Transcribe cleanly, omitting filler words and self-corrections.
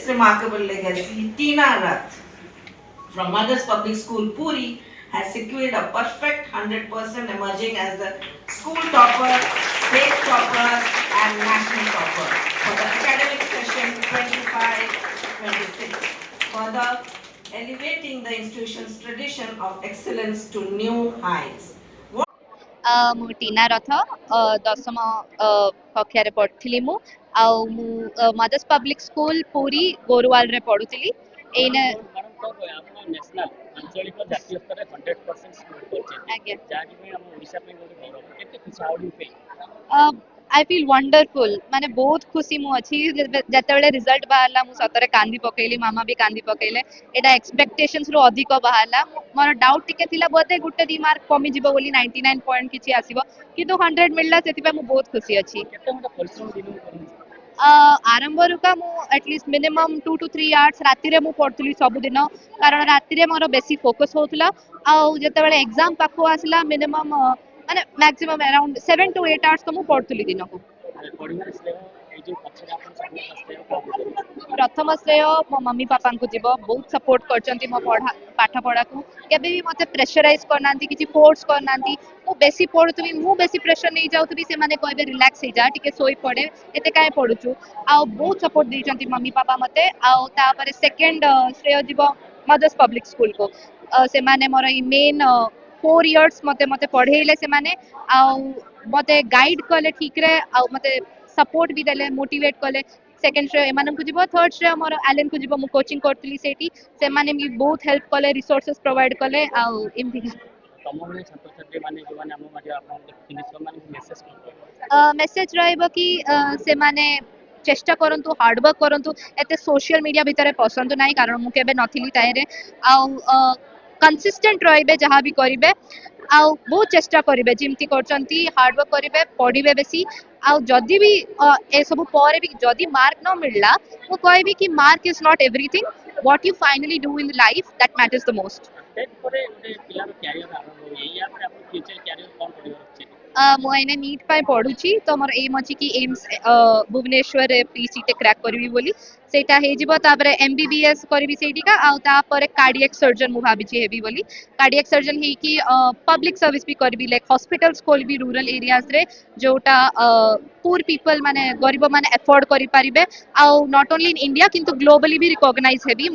remarkable legacy, Tina Rath from Mothers Public School, Puri, has secured a perfect 100% emerging as the school topper, state topper, and national topper for the academic session 25-26, further elevating the institution's tradition of excellence to new heights. ମୁଁ ଟିନା ରଥ ଦଶମ କକ୍ଷାରେ ପଢ଼ୁଥିଲି ମୁଁ ଆଉ ମୁଁ mothers public school Puri ଗୋରୁୱାଲରେ ପଢ଼ୁଥିଲି ଏଇନେ आई fill wonderful माने बहुत खुशी मु अच्छी जेतेबेले रिजल्ट बाहरला मु सतरे कांदी पकेली मामा भी कांदी पकेले एटा एक्सपेक्टेशंस रो अधिक बाहरला मोर डाउट टिके थिला बोधे गुटे दी मार्क कमी जिवो बोली 99 पॉइंट किछि आसीबो किंतु 100 मिलला सेति पे मु बहुत खुशी अछि आरंभ रुका मु एटलीस्ट मिनिमम 2 to 3 आवर्स राति रे मु पढतुली सब दिन कारण राति रे मोर बेसी फोकस होतला आ जेतेबेले एग्जाम पाखो आसला मिनिमम माने मैक्सिमम अराउंड 7 to 8 आवर्स तो मु पढतुली दिन को प्रथम श्रेय मो मम्मी पापा को जीव बहुत सपोर्ट करचंती मो पढ़ा पाठ पढ़ा को केबे भी मते प्रेशराइज करनांती किछि फोर्स करनांती मु बेसी पढुतुबी मु बेसी प्रेशर नै जाउतुबी से माने कहबे रिलैक्स हे जा टिके सोई पड़े एते काहे पढुचु आ बहुत सपोर्ट दैचंती मम्मी पापा मते आ तापर सेकंड श्रेय जीव मदर्स पब्लिक स्कूल को से माने मोर ई मेन 4 इयर्स मते मते पढ़ेइले से माने आ मते गाइड कले ठीक रे आ मते सपोर्ट भी देले मोटिवेट कले सेकंड श्रेय एमान को जीव थर्ड श्रेय मोर एलन को जीव मु कोचिंग करतली सेठी से माने भी बहुत हेल्प कले रिसोर्सेस प्रोवाइड कले आ एमती मेसेज रहइबो कि से माने चेष्टा करंतु हार्ड वर्क करंतु एते सोशल मीडिया भितरे पसंद नाही कारण मु केबे नथिली ताइरे आ कंसिस्टेंट रहिबे जहाँ भी करिबे आ बहुत चेष्टा करिबे जिमती करचंती हार्ड वर्क करिबे पढिबे बेसी आ जदी भी ए सब परे भी जदी मार्क न मिलला मु कहबी कि mark is not everything what you finally do in life that matters the most मु एने नीट पाई पढुची तो मोर एम अछि कि एम्स भुवनेश्वर रे प्री सीटे क्रैक करबी बोली सेटा हे जिवो तापरे एमबीबीएस करबी सेटिका आ तापरे कार्डियक सर्जन मु भाबिची हेबी बोली कार्डियक सर्जन हे कि पब्लिक सर्विस भी करबी लाइक हॉस्पिटल्स खोल भी रूरल एरियाज रे जोटा पुअर पीपल माने गरीब माने अफोर्ड करि परिबे आ नॉट ओनली इन इंडिया किंतु ग्लोबली भी रिकॉग्नाइज हेबी